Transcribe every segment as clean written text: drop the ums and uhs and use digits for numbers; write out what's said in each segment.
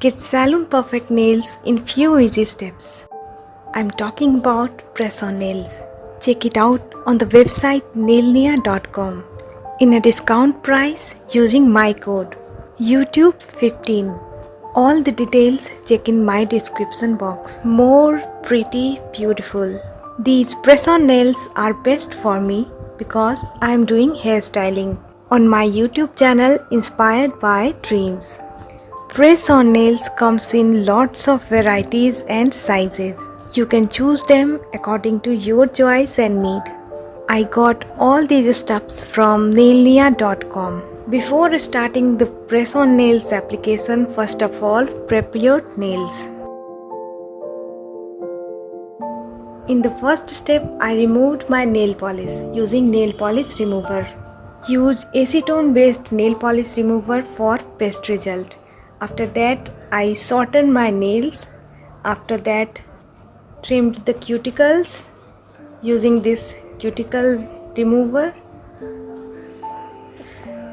Get salon perfect nails in few easy steps. I'm talking about PressOn Nails. Check it out on the website nailnia.com in a discount price using my code YouTube15. All the details check in my description box. More pretty beautiful. These PressOn nails are best for me because I am doing hairstyling on my YouTube channel inspired by dreams. PressOn nails comes in lots of varieties and sizes. You can choose them according to your choice and need. I got all these stuffs from nailnia.com. Before starting the PressOn nails application, first of all, prep your nails. In the first step, I removed my nail polish using nail polish remover. Use acetone based nail polish remover for best result. After that, I shortened my nails. After that, trimmed the cuticles using this cuticle remover.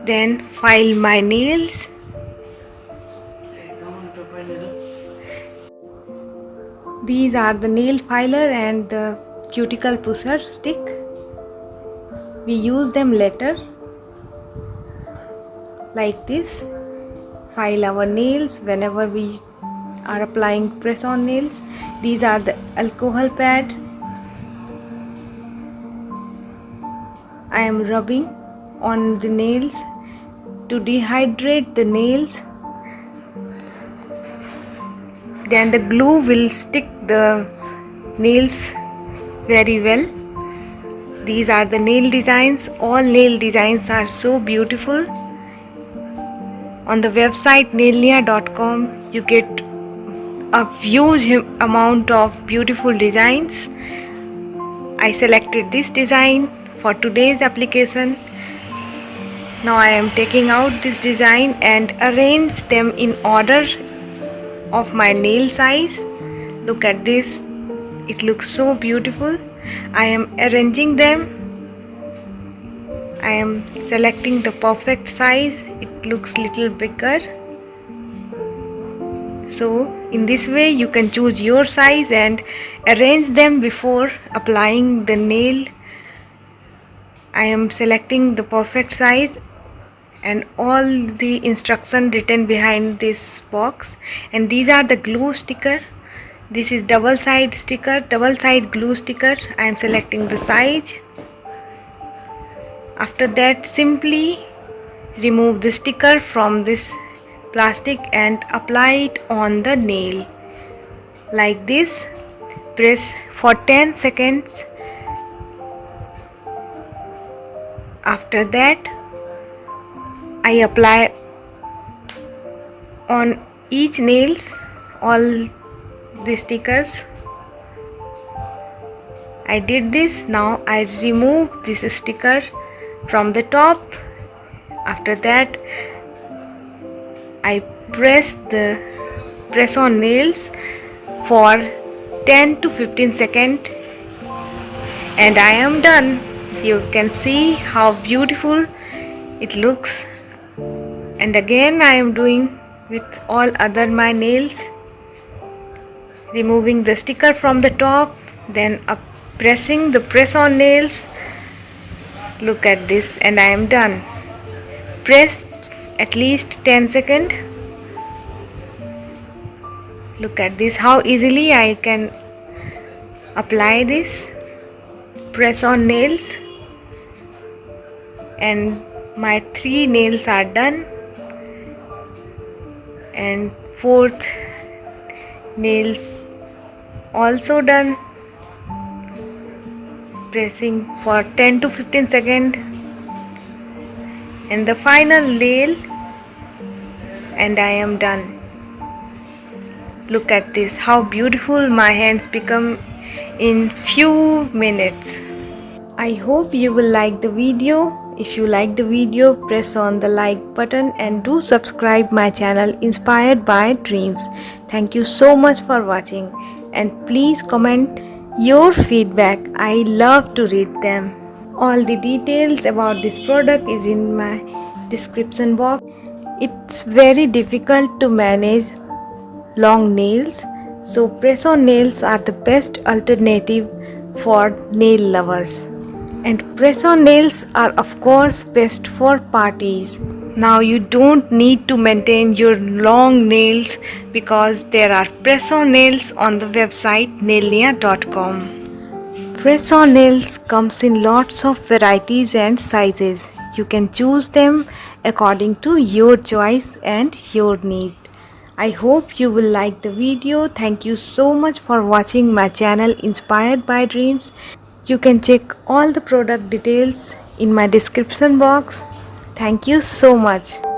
Then file my nails. These are the nail filer and the cuticle pusher stick. We use them later like this. File our nails whenever we are applying PressOn nails. These are the alcohol pad. I am rubbing on the nails to dehydrate the nails. Then the glue will stick the nails very well. These are the nail designs. All nail designs are so beautiful. On the website nailnia.com you get a huge amount of beautiful designs. I selected this design for today's application. Now I am taking out this design and arrange them in order of my nail size. Look at this, it looks so beautiful. I am arranging them. I am selecting the perfect size. It looks little bigger. So in this way you can choose your size and arrange them before applying the nail. I am selecting the perfect size and all the instruction written behind this box. And these are the glue sticker. This is double side sticker, double side glue sticker. I am selecting the size. After that, simply remove the sticker from this plastic and apply it on the nail like this. Press for 10 seconds. After that, I apply on each nails all the stickers. I did this. Now I remove this sticker from the top. After that, I press the PressOn nails for 10 to 15 seconds and I am done. You can see how beautiful it looks. And again I am doing with all other my nails, removing the sticker from the top, then pressing the PressOn nails. Look at this, and I am done. Press at least 10 seconds. Look at this, how easily I can apply this PressOn nails. And my 3 nails are done and 4th nails also done. Pressing for 10 to 15 seconds and the final nail, and I am done. Look at this, how beautiful my hands become in few minutes. I hope you will like the video. If you like the video, press on the like button and do subscribe my channel Inspired by Dreams. Thank you so much for watching and please comment your feedback. I love to read them. All the details about this product is in my description box. It's very difficult to manage long nails, so press-on nails are the best alternative for nail lovers. And press-on nails are of course best for parties. Now you don't need to maintain your long nails because there are press-on nails on the website nailnia.com. Press-on nails comes in lots of varieties and sizes. You can choose them according to your choice and your need. I hope you will like the video. Thank you so much for watching my channel Inspired by Dreams. You can check all the product details in my description box. Thank you so much.